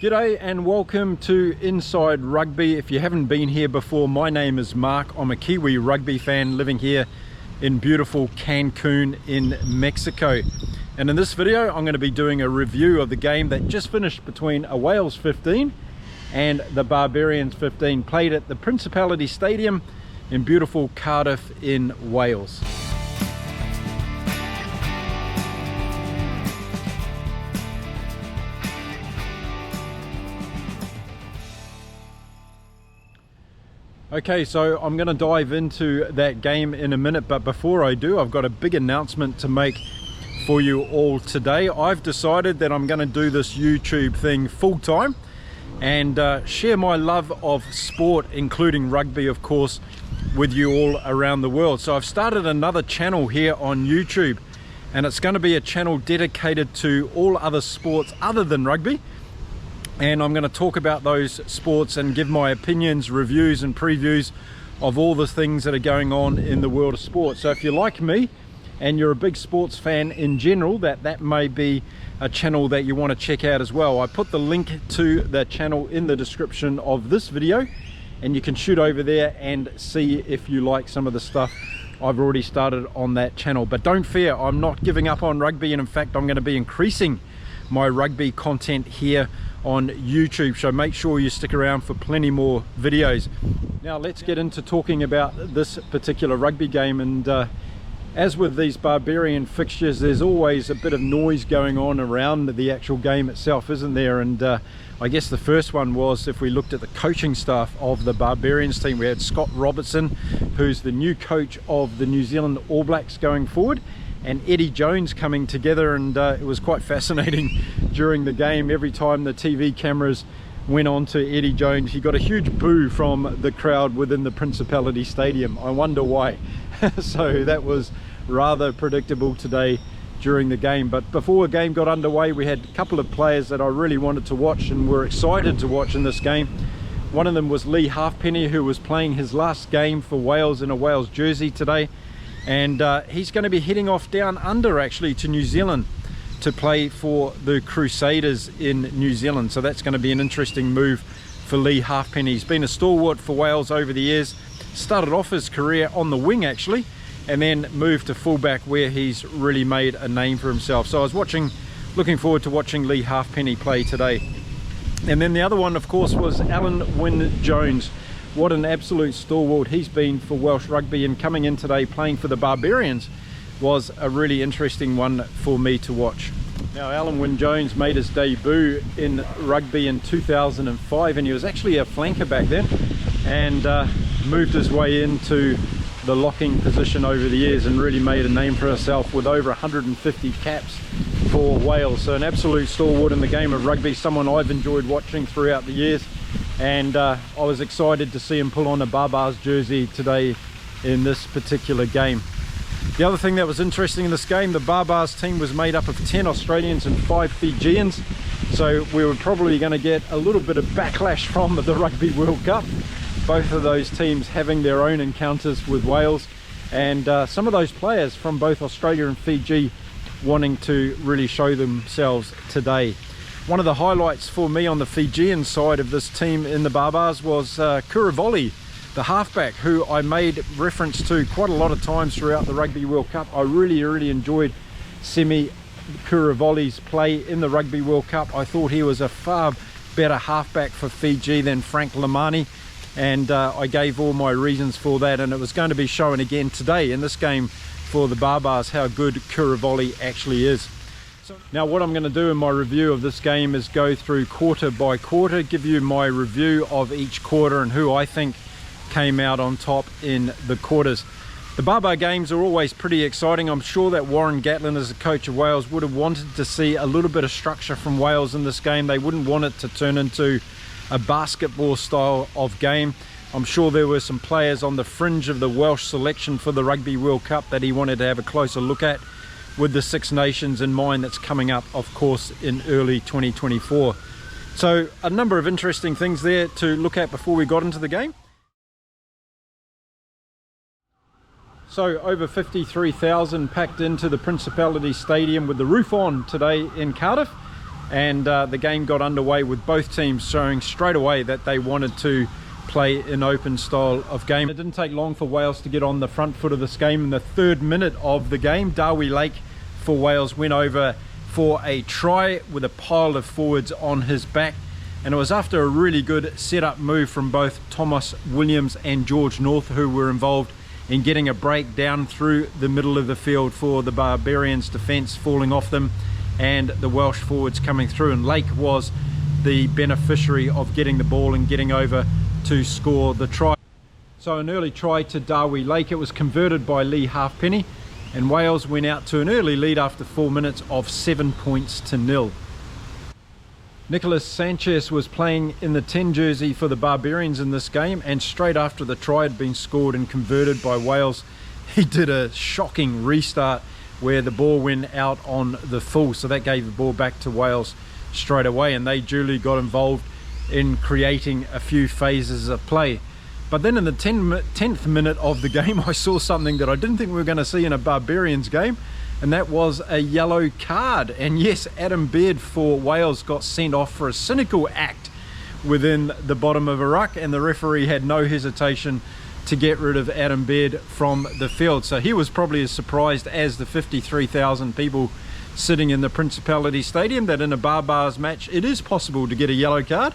G'day and welcome to Inside Rugby. If you haven't been here before, my name is Mark. I'm a Kiwi rugby fan living here in beautiful Cancun in Mexico. And in this video, I'm going to be doing a review of the game that just finished between a Wales 15 and the Barbarians 15, played at the Principality Stadium in beautiful Cardiff in Wales. Okay, so I'm going to dive into that game in a minute, but before I do, I've got a big announcement to make for you all today. I've decided that I'm going to do this YouTube thing full time and share my love of sport, including rugby, of course, with you all around the world. So I've started another channel here on YouTube, and it's going to be a channel dedicated to all other sports other than rugby. And I'm going to talk about those sports and give my opinions, reviews and previews of all the things that are going on in the world of sport. So if you're like me and you're a big sports fan in general, that may be a channel that you want to check out as well. I put the link to the channel in the description of this video, and you can shoot over there and see if you like some of the stuff I've already started on that channel. But don't fear, I'm not giving up on rugby, and in fact I'm going to be increasing my rugby content here on YouTube, so make sure you stick around for plenty more videos. Now let's get into talking about this particular rugby game, and as with these Barbarian fixtures, there's always a bit of noise going on around the actual game itself, isn't there? And I guess the first one was, if we looked at the coaching staff of the Barbarians team, we had Scott Robertson, who's the new coach of the New Zealand All Blacks going forward, and Eddie Jones coming together, and it was quite fascinating during the game. Every time the TV cameras went on to Eddie Jones, he got a huge boo from the crowd within the Principality Stadium. I wonder why. So that was rather predictable today during the game. But before the game got underway, we had a couple of players that I really wanted to watch and were excited to watch in this game. One of them was Leah Halfpenny, who was playing his last game for Wales in a Wales jersey today. And he's going to be heading off down under actually to New Zealand to play for the Crusaders in New Zealand. So that's going to be an interesting move for Leah Halfpenny. He's been a stalwart for Wales over the years. Started off his career on the wing actually, and then moved to fullback, where he's really made a name for himself. So I was looking forward to watching Leah Halfpenny play today. And then the other one, of course, was Alun Wyn Jones. What an absolute stalwart he's been for Welsh rugby, and coming in today playing for the Barbarians was a really interesting one for me to watch. Now, Alun Wyn Jones made his debut in rugby in 2005, and he was actually a flanker back then, and moved his way into the locking position over the years and really made a name for himself with over 150 caps for Wales. So an absolute stalwart in the game of rugby, someone I've enjoyed watching throughout the years. And I was excited to see him pull on a Barbars jersey today in this particular game. The other thing that was interesting in this game, the Barbars team was made up of 10 Australians and 5 Fijians, so we were probably going to get a little bit of backlash from the Rugby World Cup, both of those teams having their own encounters with Wales, and some of those players from both Australia and Fiji wanting to really show themselves today. One of the highlights for me on the Fijian side of this team in the Barbars was Kuravoli, the halfback, who I made reference to quite a lot of times throughout the Rugby World Cup. I really enjoyed Semi Kuravoli's play in the Rugby World Cup. I thought he was a far better halfback for Fiji than Frank Lamani, and I gave all my reasons for that, and it was going to be shown again today in this game for the Barbars how good Kuravoli actually is. Now what I'm going to do in my review of this game is go through quarter by quarter, give you my review of each quarter and who I think came out on top in the quarters. The Barbar games are always pretty exciting. I'm sure that Warren Gatland, as the coach of Wales, would have wanted to see a little bit of structure from Wales in this game. They wouldn't want it to turn into a basketball style of game. I'm sure there were some players on the fringe of the Welsh selection for the Rugby World Cup that he wanted to have a closer look at, with the Six Nations in mind that's coming up, of course, in early 2024. So a number of interesting things there to look at before we got into the game. So over 53,000 packed into the Principality Stadium with the roof on today in Cardiff. and the game got underway with both teams showing straight away that they wanted to play an open style of game. It didn't take long for Wales to get on the front foot of this game. In the 3rd minute of the game, Darwy Lake for Wales went over for a try with a pile of forwards on his back, and it was after a really good set-up move from both Thomas Williams and George North, who were involved in getting a break down through the middle of the field for the Barbarians defence falling off them and the Welsh forwards coming through, and Lake was the beneficiary of getting the ball and getting over to score the try. So an early try to Darwy Lake. It was converted by Leah Halfpenny, and Wales went out to an early lead after 4 minutes of 7 points to 0. Nicholas Sanchez was playing in the 10 jersey for the Barbarians in this game, and straight after the try had been scored and converted by Wales, he did a shocking restart where the ball went out on the full, so that gave the ball back to Wales straight away, and they duly got involved in creating a few phases of play. But then in the 10th minute of the game, I saw something that I didn't think we were going to see in a Barbarians game, and that was a yellow card. And yes, Adam Baird for Wales got sent off for a cynical act within the bottom of a ruck, and the referee had no hesitation to get rid of Adam Baird from the field. So he was probably as surprised as the 53,000 people sitting in the Principality Stadium that in a Barbars match it is possible to get a yellow card,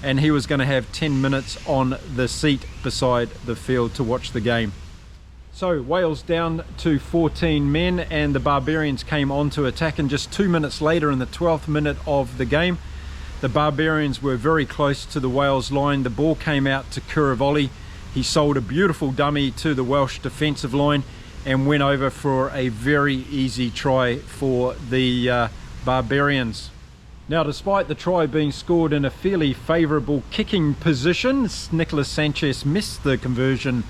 and he was going to have 10 minutes on the seat beside the field to watch the game. So Wales down to 14 men, and the Barbarians came on to attack, and just 2 minutes later in the 12th minute of the game, the Barbarians were very close to the Wales line. The ball came out to Kuravoli. He sold a beautiful dummy to the Welsh defensive line and went over for a very easy try for the Barbarians. Now, despite the try being scored in a fairly favourable kicking position, Nicholas Sanchez missed the conversion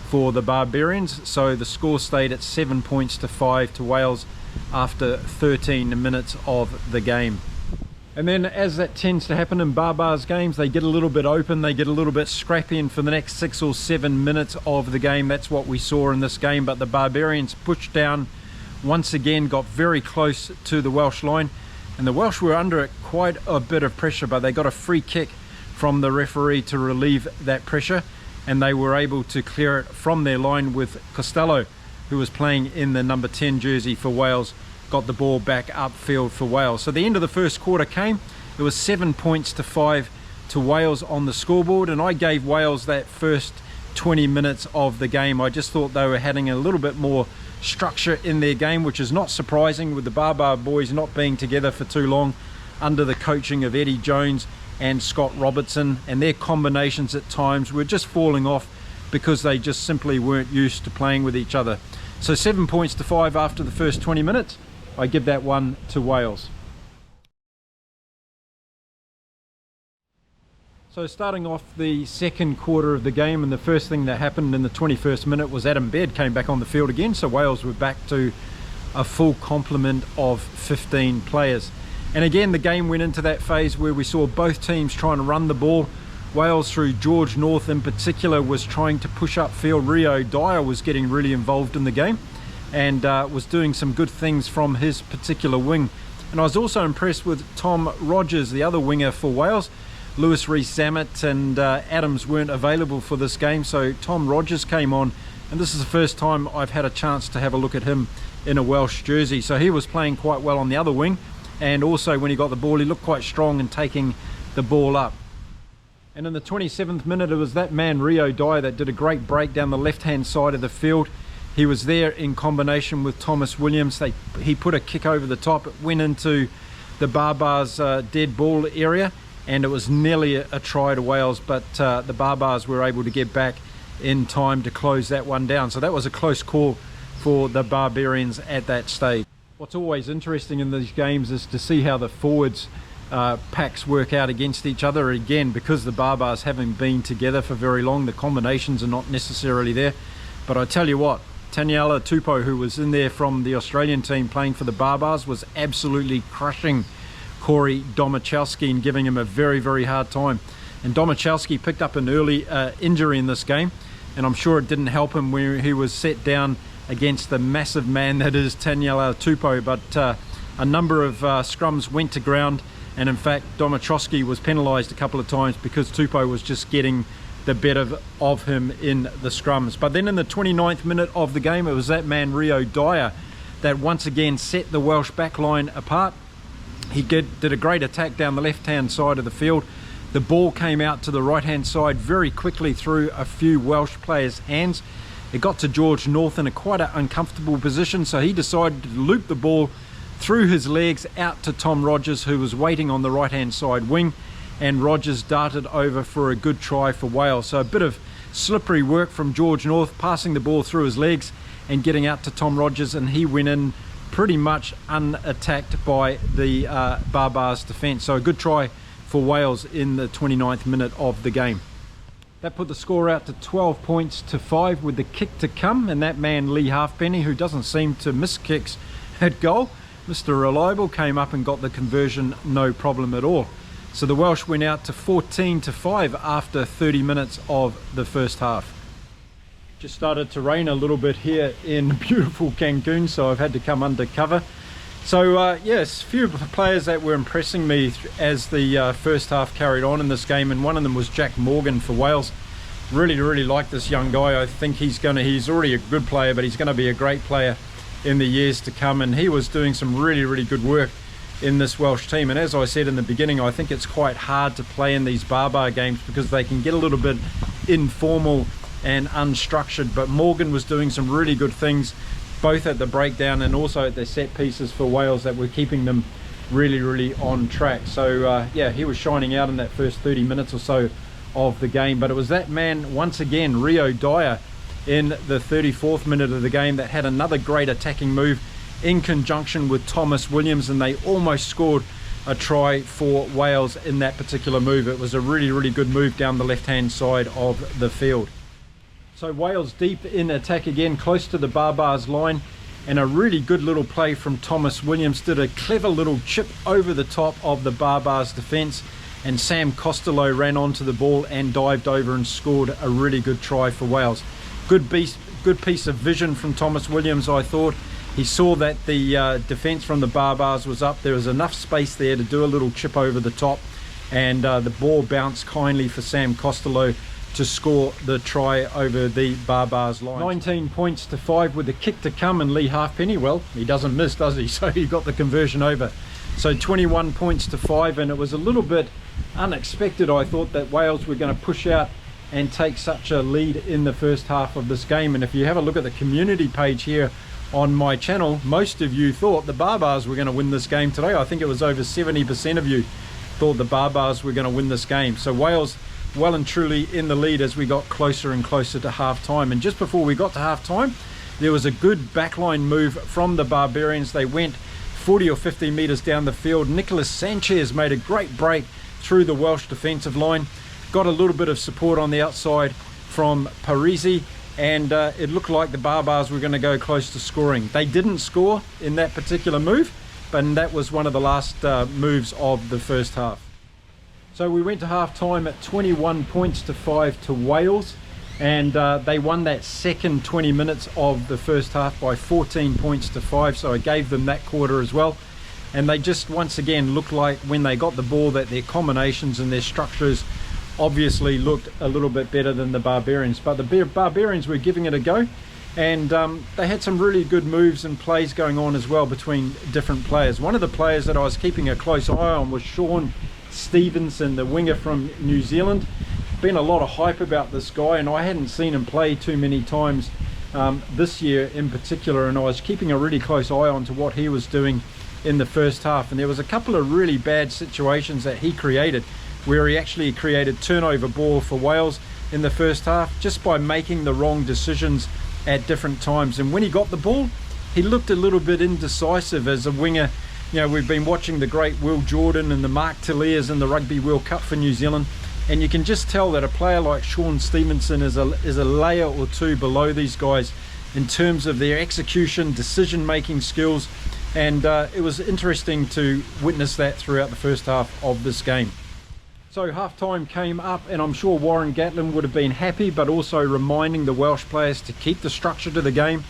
for the Barbarians, so the score stayed at 7 points to 5 to Wales after 13 minutes of the game. And then, as that tends to happen in Barbars games, they get a little bit open, they get a little bit scrappy, and for the next 6 or 7 minutes of the game, that's what we saw in this game. But the Barbarians pushed down once again, got very close to the Welsh line, and the Welsh were under quite a bit of pressure, but they got a free kick from the referee to relieve that pressure, and they were able to clear it from their line with Costello, who was playing in the number 10 jersey for Wales, got the ball back upfield for Wales. So the end of the first quarter came. It was 7 points to 5 to Wales on the scoreboard, and I gave Wales that first 20 minutes of the game. I just thought they were having a little bit more structure in their game, which is not surprising with the Barbar boys not being together for too long under the coaching of Eddie Jones and Scott Robertson, and their combinations at times were just falling off because they just simply weren't used to playing with each other. So 7 points to 5 after the first 20 minutes. I give that one to Wales. So starting off the second quarter of the game, and the first thing that happened in the 21st minute was Adam Baird came back on the field again, so Wales were back to a full complement of 15 players. And again, the game went into that phase where we saw both teams trying to run the ball. Wales, through George North in particular, was trying to push upfield. Rio Dyer was getting really involved in the game and was doing some good things from his particular wing. And I was also impressed with Tom Rogers, the other winger for Wales. Lewis Rees-Zammit and Adams weren't available for this game, so Tom Rogers came on, and this is the first time I've had a chance to have a look at him in a Welsh jersey. So he was playing quite well on the other wing, and also when he got the ball, he looked quite strong in taking the ball up. And in the 27th minute, it was that man Rio Dyer that did a great break down the left-hand side of the field. He was there in combination with Thomas Williams. He put a kick over the top. It went into the Barbars' dead ball area, and it was nearly a try to Wales, but the Barbars were able to get back in time to close that one down. So that was a close call for the Barbarians at that stage. What's always interesting in these games is to see how the forwards packs work out against each other. Again, because the Barbars haven't been together for very long, the combinations are not necessarily there. But I tell you what, Taniela Tupou, who was in there from the Australian team playing for the Barbars, was absolutely crushing Corey Domachowski and giving him a very, very hard time. And Domachowski picked up an early injury in this game, and I'm sure it didn't help him when he was set down against the massive man that is Taniela Tupou. But a number of scrums went to ground, and in fact Domitrowski was penalised a couple of times because Tupou was just getting the better of him in the scrums. But then in the 29th minute of the game, it was that man Rio Dyer that once again set the Welsh backline apart. He did a great attack down the left hand side of the field. The ball came out to the right hand side very quickly through a few Welsh players' hands. It got to George North in quite an uncomfortable position, so he decided to loop the ball through his legs out to Tom Rogers, who was waiting on the right hand side wing, and Rogers darted over for a good try for Wales. So a bit of slippery work from George North, passing the ball through his legs and getting out to Tom Rogers, and he went in pretty much unattacked by the Barbars defence. So a good try for Wales in the 29th minute of the game. That put the score out to 12 points to 5 with the kick to come, and that man Leah Halfpenny, who doesn't seem to miss kicks at goal, Mr. Reliable, came up and got the conversion no problem at all. So the Welsh went out to 14 to 5 after 30 minutes of the first half. Just started to rain a little bit here in beautiful Cancun, so I've had to come under cover. So yes, a few players that were impressing me as the first half carried on in this game, and one of them was Jack Morgan for Wales. Really like this young guy. I think he's already a good player, but he's going to be a great player in the years to come, and he was doing some really good work in this Welsh team. And as I said in the beginning, I think it's quite hard to play in these Barbar games because they can get a little bit informal and unstructured, but Morgan was doing some really good things both at the breakdown and also at the set pieces for Wales that were keeping them really on track. So yeah, he was shining out in that first 30 minutes or so of the game. But it was that man once again, Rio Dyer, in the 34th minute of the game that had another great attacking move in conjunction with Thomas Williams, and they almost scored a try for Wales in that particular move. It was a really good move down the left hand side of the field. So Wales deep in attack again, close to the Barbars line, and a really good little play from Thomas Williams. Did a clever little chip over the top of the Barbars defence, and Sam Costello ran onto the ball and dived over and scored a really good try for Wales. Good piece of vision from Thomas Williams, I thought. He saw that the defence from the Barbars was up. There was enough space there to do a little chip over the top, and the ball bounced kindly for Sam Costello to score the try over the Barbars line. 19 points to 5 with the kick to come, and Leah Halfpenny, well, he doesn't miss, does he? So he got the conversion over. So 21 points to 5, and it was a little bit unexpected, I thought, that Wales were going to push out and take such a lead in the first half of this game. And if you have a look at the community page here on my channel, most of you thought the Barbars were going to win this game today. I think it was over 70% of you thought the Barbars were going to win this game. So Wales well and truly in the lead as we got closer and closer to half time. And just before we got to half time, there was a good backline move from the Barbarians. They went 40 or 50 metres down the field. Nicholas Sanchez made a great break through the Welsh defensive line, got a little bit of support on the outside from Parisi, and it looked like the Barbars were going to go close to scoring. They didn't score in that particular move, but that was one of the last moves of the first half. So we went to half time at 21 points to 5 to Wales, and they won that second 20 minutes of the first half by 14 points to 5, so I gave them that quarter as well. And they just once again looked like when they got the ball that their combinations and their structures obviously looked a little bit better than the Barbarians. But the Barbarians were giving it a go, and they had some really good moves and plays going on as well between different players. One of the players that I was keeping a close eye on was Sean Stevenson, the winger from New Zealand. Been a lot of hype about this guy, and I hadn't seen him play too many times this year in particular, and I was keeping a really close eye on to what he was doing in the first half. And there was a couple of really bad situations that he created where he actually created turnover ball for Wales in the first half just by making the wrong decisions at different times. And when he got the ball, he looked a little bit indecisive as a winger. You know, we've been watching the great Will Jordan and the Mark Talias in the Rugby World Cup for New Zealand, and you can just tell that a player like Sean Stevenson is a layer or two below these guys in terms of their execution, decision-making skills, and it was interesting to witness that throughout the first half of this game. So half-time came up, and I'm sure Warren Gatland would have been happy, but also reminding the Welsh players to keep the structure to the game,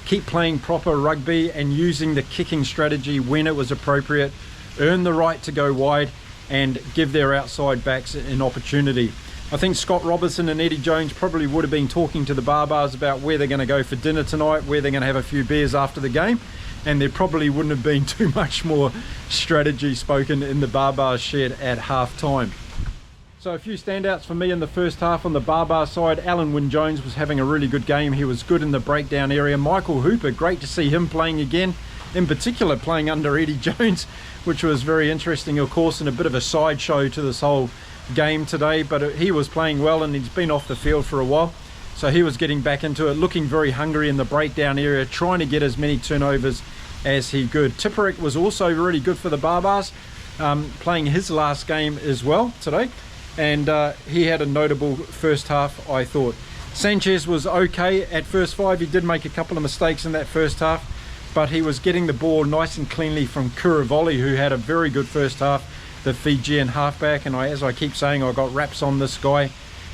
keep playing proper rugby and using the kicking strategy when it was appropriate. earn the right to go wide and give their outside backs an opportunity. I think Scott Robertson and Eddie Jones probably would have been talking to the Barbars about where they're going to go for dinner tonight, where they're going to have a few beers after the game, and there probably wouldn't have been too much more strategy spoken in the Barbars shed at half time. So a few standouts for me in the first half on the Barbar side. Alun Wyn Jones was having a really good game. He was good in the breakdown area. Michael Hooper, great to see him playing again, in particular playing under Eddie Jones, which was very interesting, of course, and a bit of a sideshow to this whole game today, but he was playing well and he's been off the field for a while, so he was getting back into it, looking very hungry in the breakdown area, trying to get as many turnovers as he could. Tipuric was also really good for the Barbars, playing his last game as well today, and he had a notable first half, I thought. Sanchez was okay at first five. He did make a couple of mistakes in that first half, but he was getting the ball nice and cleanly from Kuravoli, who had a very good first half, the Fijian halfback, and as I keep saying, I got raps on this guy.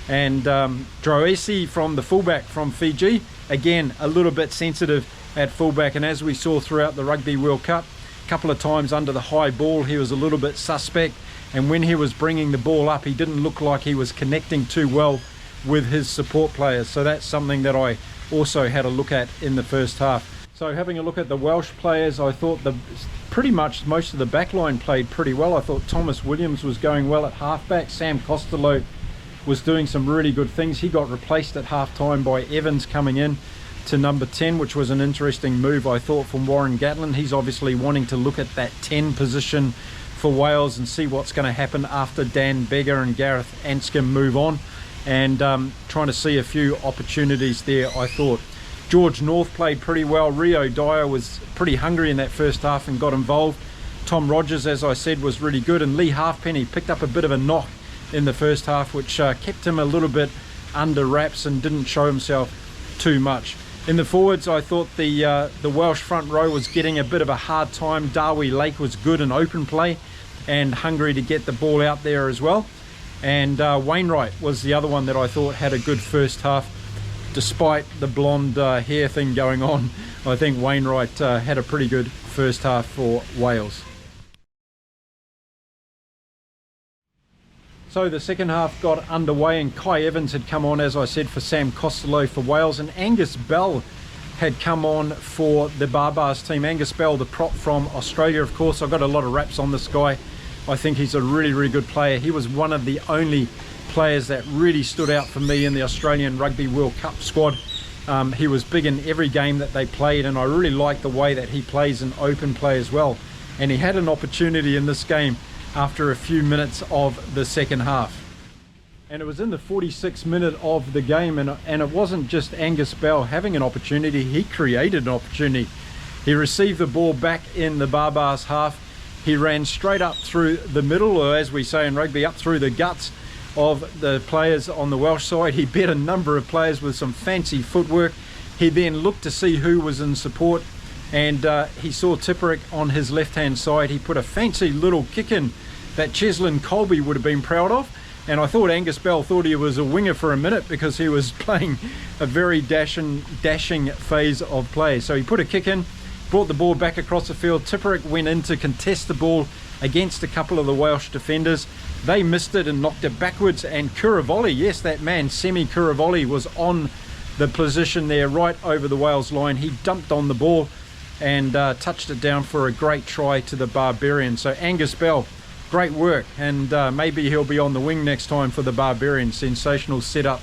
And Droesi from the fullback from Fiji, again a little bit sensitive at fullback, and as we saw throughout the Rugby World Cup, a couple of times under the high ball he was a little bit suspect, and when he was bringing the ball up he didn't look like he was connecting too well with his support players. So that's something that I also had a look at in the first half. So having a look at the Welsh players, I thought pretty much most of the backline played pretty well. I thought Thomas Williams was going well at halfback. Sam Costello was doing some really good things. He got replaced at half-time by Evans coming in to number 10, which was an interesting move, I thought, from Warren Gatland. He's obviously wanting to look at that 10 position for Wales and see what's going to happen after Dan Beggar and Gareth Anscombe move on, and trying to see a few opportunities there, I thought. George North played pretty well. Rio Dyer was pretty hungry in that first half and got involved. Tom Rogers, as I said, was really good, and Leah Halfpenny picked up a bit of a knock in the first half, which kept him a little bit under wraps and didn't show himself too much. In the forwards, I thought the Welsh front row was getting a bit of a hard time. Darby Lake was good in open play and hungry to get the ball out there as well. And Wainwright was the other one that I thought had a good first half. Despite the blonde hair thing going on, I think Wainwright had a pretty good first half for Wales. So the second half got underway and Kai Evans had come on, as I said, for Sam Costello for Wales, and Angus Bell had come on for the Barbars team. Angus Bell, the prop from Australia, of course. I got a lot of raps on this guy. I think he's a really, really good player. He was one of the only players that really stood out for me in the Australian Rugby World Cup squad. He was big in every game that they played, and I really like the way that he plays in open play as well. And he had an opportunity in this game after a few minutes of the second half. And it was in the 46th minute of the game, and it wasn't just Angus Bell having an opportunity, he created an opportunity. He received the ball back in the Barbars half. He ran straight up through the middle, or as we say in rugby, up through the guts of the players on the Welsh side. He beat a number of players with some fancy footwork. He then looked to see who was in support, and he saw Tipuric on his left hand side. He put a fancy little kick in that Cheslin Colby would have been proud of, and I thought Angus Bell thought he was a winger for a minute because he was playing a very dashing phase of play. So he put a kick in, brought the ball back across the field. Tipuric went in to contest the ball against a couple of the Welsh defenders. They missed it and knocked it backwards, and Kuravoli, yes, that man Semi Kuravoli, was on the position there right over the Wales line. He dumped on the ball and touched it down for a great try to the Barbarians. So Angus Bell, great work, and maybe he'll be on the wing next time for the Barbarians. Sensational setup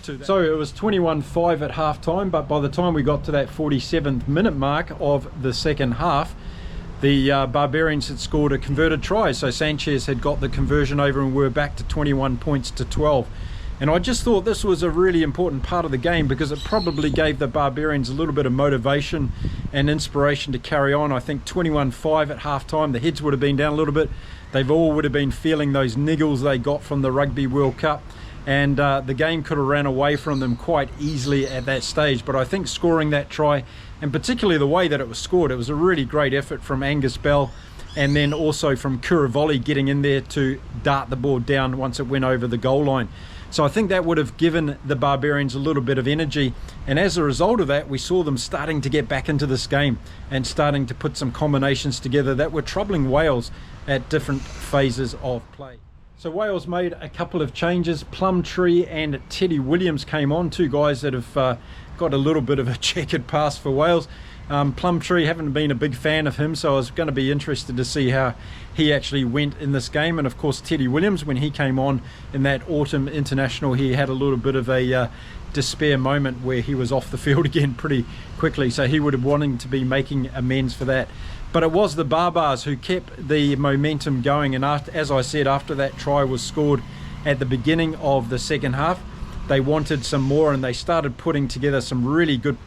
to that. So it was 21-5 at half time, but by the time we got to that 47th minute mark of the second half, the Barbarians had scored a converted try. So Sanchez had got the conversion over and we're back to 21 points to 12. And I just thought this was a really important part of the game because it probably gave the Barbarians a little bit of motivation and inspiration to carry on. I think 21-5 at half time, the heads would have been down a little bit. They've all would have been feeling those niggles they got from the Rugby World Cup, and the game could have ran away from them quite easily at that stage. But I think scoring that try, and particularly the way that it was scored, it was a really great effort from Angus Bell, and then also from Kuravoli getting in there to dart the ball down once it went over the goal line. So I think that would have given the Barbarians a little bit of energy, and as a result of that we saw them starting to get back into this game and starting to put some combinations together that were troubling Wales at different phases of play. So Wales made a couple of changes. Plumtree and Teddy Williams came on, two guys that have got a little bit of a checkered past for Wales. Plumtree, haven't been a big fan of him, so I was going to be interested to see how he actually went in this game. And of course Teddy Williams, when he came on in that autumn international, he had a little bit of a despair moment where he was off the field again pretty quickly, so he would have wanted to be making amends for that. But it was the Barbars who kept the momentum going, and after, as I said, after that try was scored at the beginning of the second half, they wanted some more, and they started putting together some really good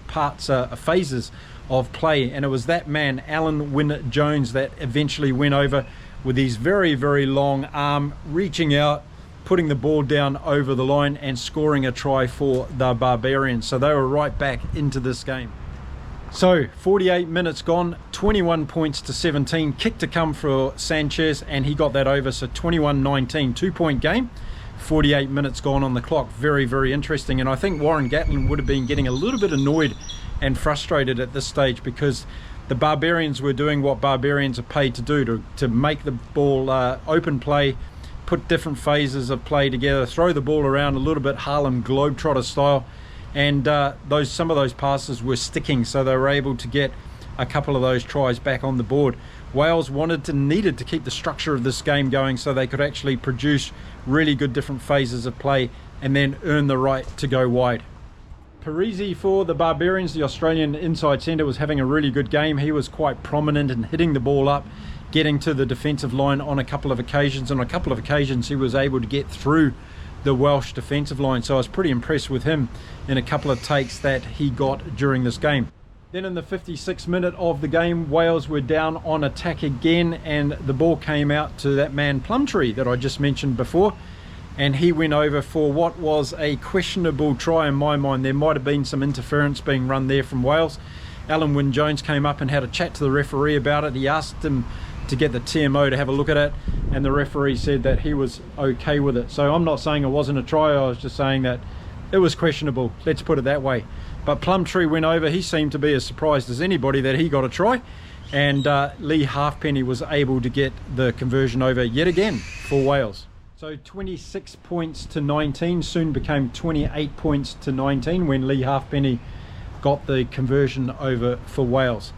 phases of play. And it was that man, Alun Wyn Jones, that eventually went over with his very, very long arm, reaching out, putting the ball down over the line and scoring a try for the Barbarians. So they were right back into this game. So 48 minutes gone, 21 points to 17, kick to come for Sanchez, and he got that over. So 21-19, 2-point game, 48 minutes gone on the clock. Very, very interesting. And I think Warren Gatland would have been getting a little bit annoyed and frustrated at this stage, because the Barbarians were doing what Barbarians are paid to do, to make the ball open play, put different phases of play together, throw the ball around a little bit Harlem Globetrotter style. And some of those passes were sticking, so they were able to get a couple of those tries back on the board. Wales needed to keep the structure of this game going so they could actually produce really good different phases of play and then earn the right to go wide. Parisi for the Barbarians, the Australian inside centre, was having a really good game. He was quite prominent in hitting the ball up, getting to the defensive line on a couple of occasions. On a couple of occasions he was able to get through the Welsh defensive line, so I was pretty impressed with him in a couple of takes that he got during this game. Then in the 56th minute of the game, Wales were down on attack again, and the ball came out to that man Plumtree that I just mentioned before, and he went over for what was a questionable try in my mind. There might have been some interference being run there from Wales. Alun Wyn Jones came up and had a chat to the referee about it. He asked him to get the TMO to have a look at it, and the referee said that he was okay with it. So I'm not saying it wasn't a try, I was just saying that it was questionable, let's put it that way. But Plumtree went over. He seemed to be as surprised as anybody that he got a try, and Leah Halfpenny was able to get the conversion over yet again for Wales. So 26 points to 19 soon became 28 points to 19 when Leah Halfpenny got the conversion over for Wales.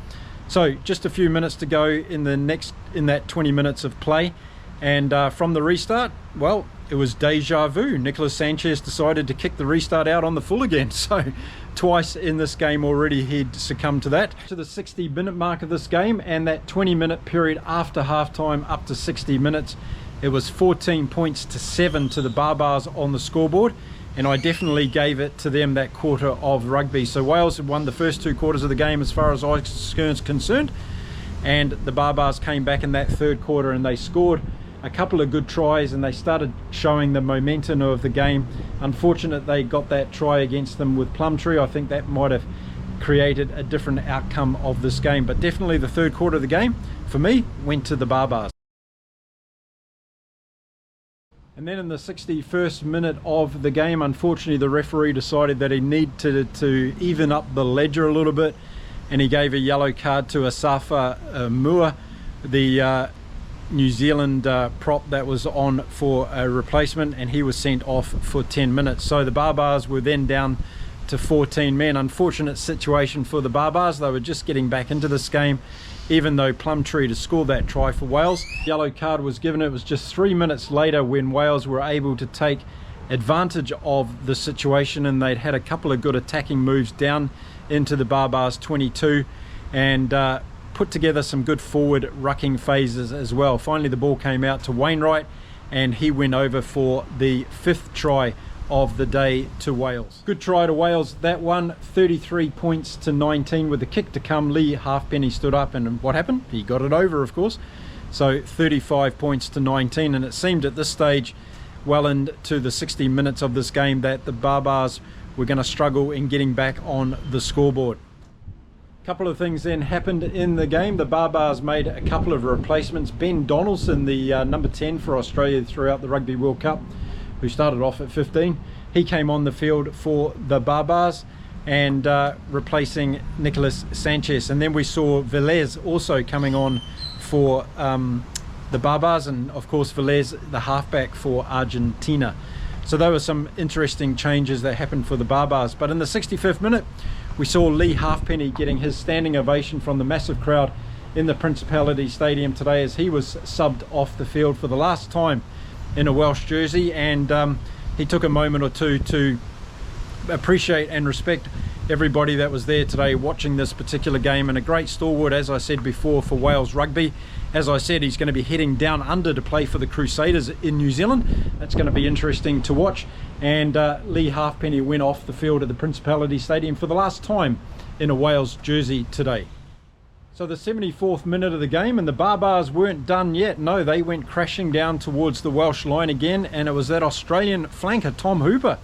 So just a few minutes to go in that 20 minutes of play, and from the restart, well, it was deja vu. Nicolas Sanchez decided to kick the restart out on the full again. So twice in this game already he'd succumbed to that. To the 60-minute mark of this game, and that 20-minute period after halftime up to 60 minutes, it was 14 points to 7 to the Barbars on the scoreboard. And I definitely gave it to them that quarter of rugby. So Wales had won the first 2 quarters of the game as far as I was concerned, and the Barbars came back in that third quarter and they scored a couple of good tries and they started showing the momentum of the game. Unfortunate they got that try against them with Plumtree. I think that might have created a different outcome of this game, but definitely the third quarter of the game for me went to the Barbars. And then in the 61st minute of the game, unfortunately the referee decided that he needed to even up the ledger a little bit, and he gave a yellow card to Asafa Mua, the New Zealand prop that was on for a replacement, and he was sent off for 10 minutes. So the Barbars were then down to 14 men. Unfortunate situation for the Barbars. They were just getting back into this game, even though Plumtree to score that try for Wales. Yellow card was given. It was just 3 minutes later when Wales were able to take advantage of the situation, and they'd had a couple of good attacking moves down into the Barbars 22 and put together some good forward rucking phases as well. Finally the ball came out to Wainwright, and he went over for the 5th try of the day to Wales. Good try to Wales, that one. 33 points to 19 with the kick to come. Leah Halfpenny stood up, and what happened? He got it over, of course. So 35 points to 19, and it seemed at this stage, well into the 60 minutes of this game, that the Barbars were going to struggle in getting back on the scoreboard. A couple of things then happened in the game. The Barbars made a couple of replacements. Ben Donaldson, the number 10 for Australia throughout the Rugby World Cup, who started off at 15, he came on the field for the Barbars and replacing Nicolas Sanchez. And then we saw Velez also coming on for the Barbars, and of course Velez, the halfback for Argentina. So there were some interesting changes that happened for the Barbars. But in the 65th minute, we saw Leah Halfpenny getting his standing ovation from the massive crowd in the Principality Stadium today, as he was subbed off the field for the last time in a Welsh jersey, and he took a moment or two to appreciate and respect everybody that was there today watching this particular game, and a great stalwart, as I said before, for Wales Rugby. As I said, he's going to be heading down under to play for the Crusaders in New Zealand. That's going to be interesting to watch. And Leah Halfpenny went off the field at the Principality Stadium for the last time in a Wales jersey today. So the 74th minute of the game, and the Barbars weren't done yet. No, they went crashing down towards the Welsh line again, and it was that Australian flanker, Tom Hooper,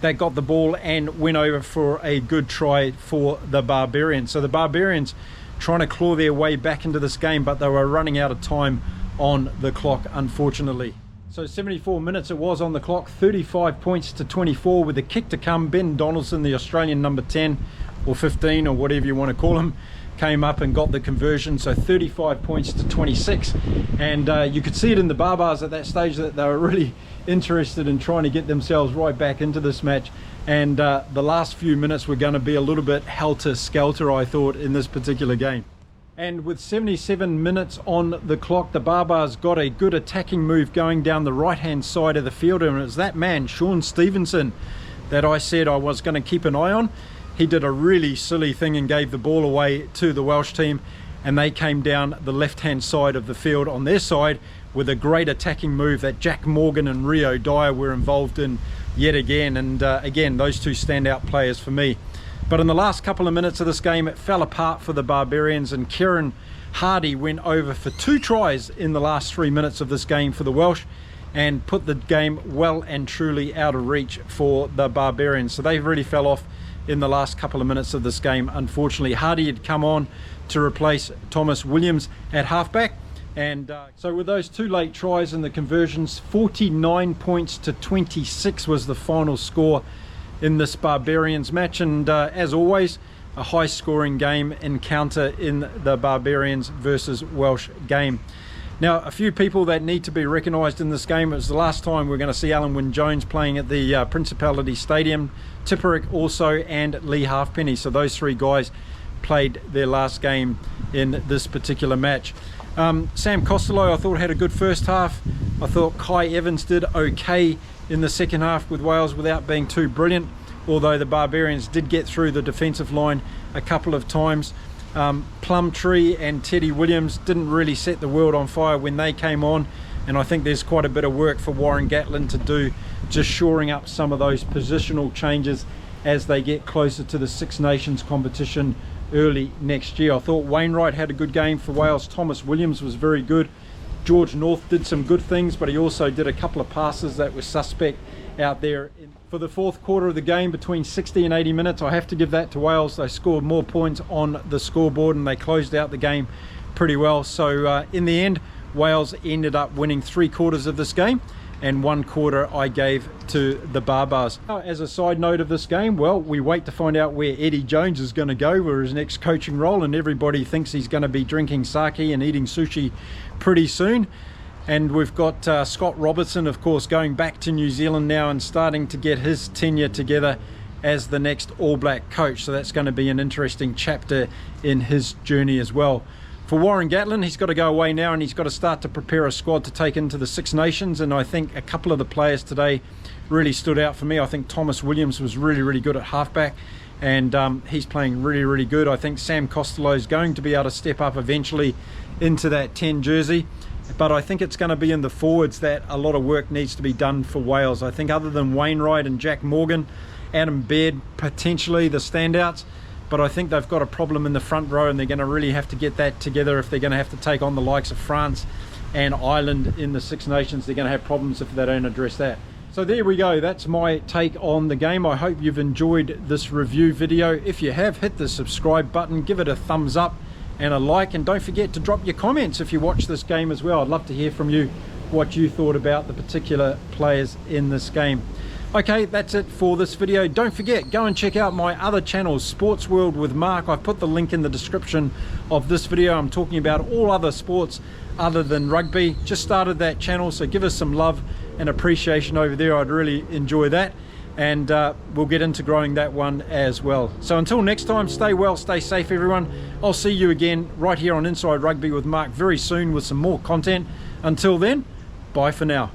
that got the ball and went over for a good try for the Barbarians. So the Barbarians trying to claw their way back into this game, but they were running out of time on the clock, unfortunately. So 74 minutes it was on the clock, 35 points to 24 with a kick to come. Ben Donaldson, the Australian number 10 or 15 or whatever you want to call him, came up and got the conversion. So 35 points to 26, and you could see it in the Barbars at that stage that they were really interested in trying to get themselves right back into this match. And the last few minutes were going to be a little bit helter-skelter, I thought, in this particular game. And with 77 minutes on the clock, the Barbars got a good attacking move going down the right-hand side of the field, and it was that man, Sean Stevenson, that I said I was going to keep an eye on. He did a really silly thing and gave the ball away to the Welsh team, and they came down the left-hand side of the field on their side with a great attacking move that Jack Morgan and Rio Dyer were involved in yet again. And again, those two standout players for me. But in the last couple of minutes of this game, it fell apart for the Barbarians, and Kieran Hardy went over for 2 tries in the last 3 minutes of this game for the Welsh, and put the game well and truly out of reach for the Barbarians. So they really fell off in the last couple of minutes of this game, unfortunately. Hardy had come on to replace Thomas Williams at halfback, and so with those 2 late tries and the conversions, 49 points to 26 was the final score in this Barbarians match. And as always, a high scoring game encounter in the Barbarians versus Welsh game. Now, a few people that need to be recognised in this game. It was the last time we're going to see Alun Wyn Jones playing at the Principality Stadium, Tipuric also, and Leah Halfpenny. So those 3 guys played their last game in this particular match. Sam Costello, I thought, had a good first half. I thought Kai Evans did okay in the second half with Wales without being too brilliant, although the Barbarians did get through the defensive line a couple of times. Plumtree and Teddy Williams didn't really set the world on fire when they came on, and I think there's quite a bit of work for Warren Gatland to do, just shoring up some of those positional changes as they get closer to the Six Nations competition early next year. I thought Wainwright had a good game for Wales. Thomas Williams was very good. George North did some good things, but he also did a couple of passes that were suspect out there. For the 4th quarter of the game, between 60 and 80 minutes, I have to give that to Wales. They scored more points on the scoreboard, and they closed out the game pretty well. So in the end, Wales ended up winning 3/4 of this game, and 1/4 I gave to the Barbars. Now, as a side note of this game, well, we wait to find out where Eddie Jones is going to go for his next coaching role, and everybody thinks he's going to be drinking sake and eating sushi pretty soon. And we've got Scott Robertson, of course, going back to New Zealand now and starting to get his tenure together as the next All Black coach. So that's going to be an interesting chapter in his journey as well. For Warren Gatland, he's got to go away now, and he's got to start to prepare a squad to take into the Six Nations. And I think a couple of the players today really stood out for me. I think Thomas Williams was really, really good at halfback, and he's playing really, really good. I think Sam Costello is going to be able to step up eventually into that 10 jersey. But I think it's going to be in the forwards that a lot of work needs to be done for Wales. I think other than Wainwright and Jack Morgan, Adam Baird potentially the standouts, but I think they've got a problem in the front row, and they're going to really have to get that together if they're going to have to take on the likes of France and Ireland in the Six Nations. They're going to have problems if they don't address that. So there we go, that's my take on the game. I hope you've enjoyed this review video. If you have, hit the subscribe button, give it a thumbs up and a like, and don't forget to drop your comments if you watch this game as well. I'd love to hear from you what you thought about the particular players in this game. Okay, that's it for this video. Don't forget, go and check out my other channel, Sports World with Mark. I've put the link in the description of this video. I'm talking about all other sports other than rugby. Just started that channel, so give us some love and appreciation over there. I'd really enjoy that, and we'll get into growing that one as well. So until next time, stay well, stay safe everyone. I'll see you again right here on Inside Rugby with Mark very soon with some more content. Until then, bye for now.